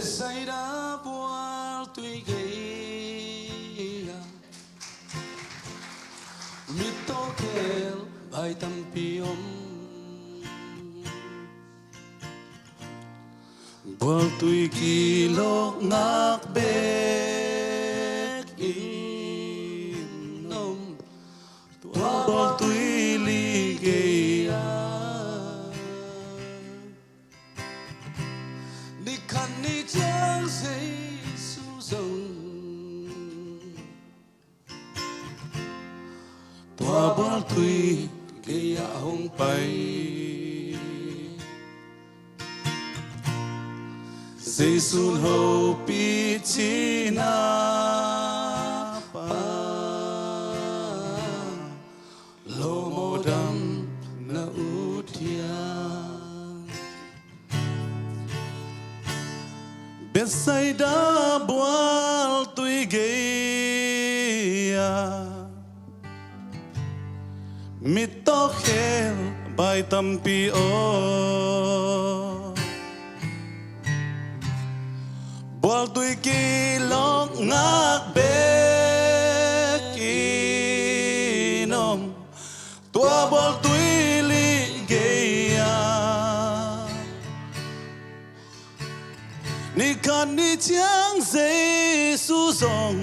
say đã qua tuy gay mi to kel bay tâm piom buông tuy kỳ lộc ngạc bek in nom tua buông tuy li gay ni khăn ni chẳng say su sông tua buông tuy gay hong bay Giêsu hậu bị chi na pa lo mô đam na uthia biết say đã buông tuy gay mi to khéo bài tâm pi buông tuy kỳ lộc ngạc bê kỳ nôm tua buông tuy li gay ni khăn ni chẳng Giêsu dòng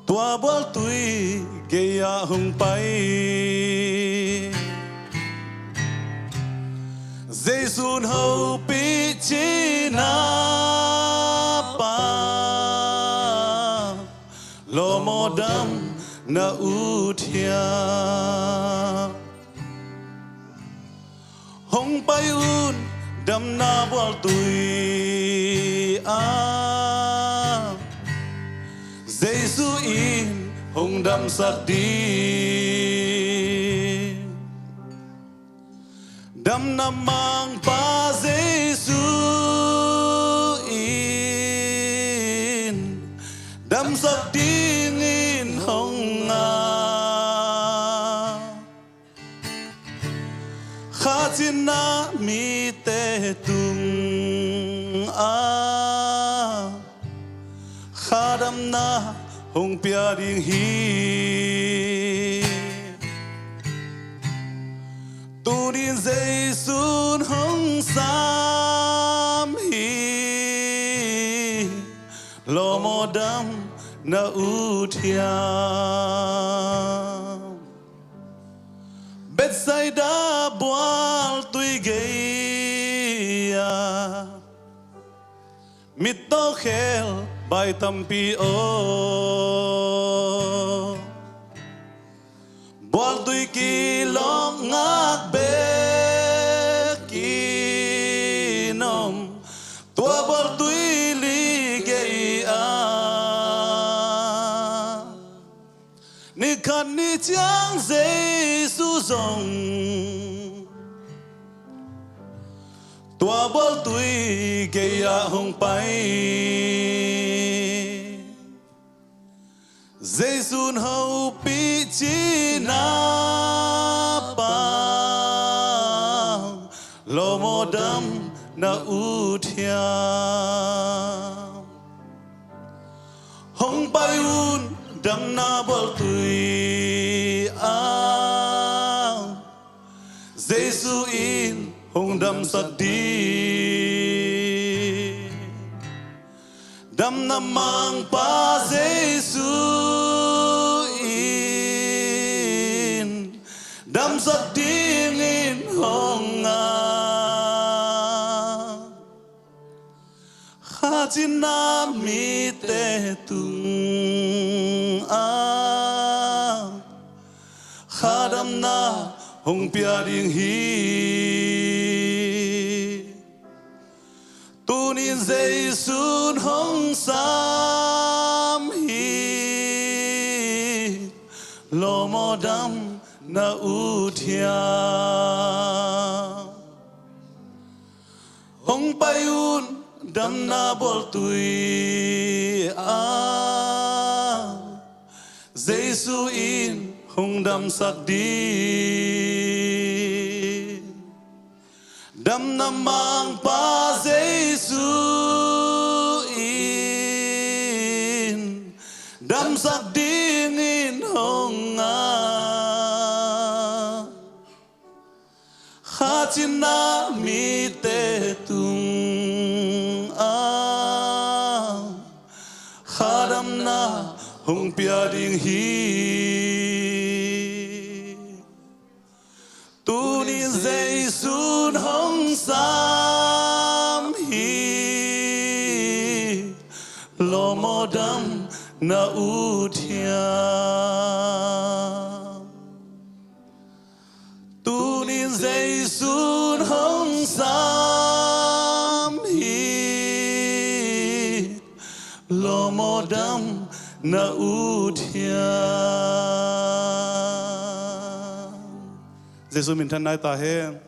tua buông tuy gay hùng bay Giêsu hậu bị chi na pa lo mô đam na uthia hong bay un đam na bual tui Giêsu in hong đam sát đi đam nam mang pa Giêsu in đam sắc đi in hong kha chin na mi te tung kha đam na hong pia ding hi tu điên Giêsu hong sam hi lo mô đam na uthia bet say đã buông tuy gay mi to khéo bài tâm pi buông tuy kỳ lộc ngạc bê kỳ nôm tua buông tuy li gay ni khăn ni chẳng Giêsu dòng tua buông tuy gay hong bay Giêsu hậu bị chi na pa lo mô đam na uthia hong bay un đam na bual tui Giêsu in hong đam sát đi đam nam mang pa Giêsu in đam sát đi in hong kha chin na mi te tung kha đam na hong pia ding hi tu nin Giêsu hong sam hi lo mô đam na uthia hong bay un đam na bual tui Giêsu in hong đam sát đi đâm năm mang ba Giêsu in đâm sắc điên in hồng nga China mi te tung khadam na hong pia ding hi tu ni Giêsu hong sam hi lo modam na uthia tu ni Giêsu hong sam hi lo modam na uthia Giêsu mình thân ai ta he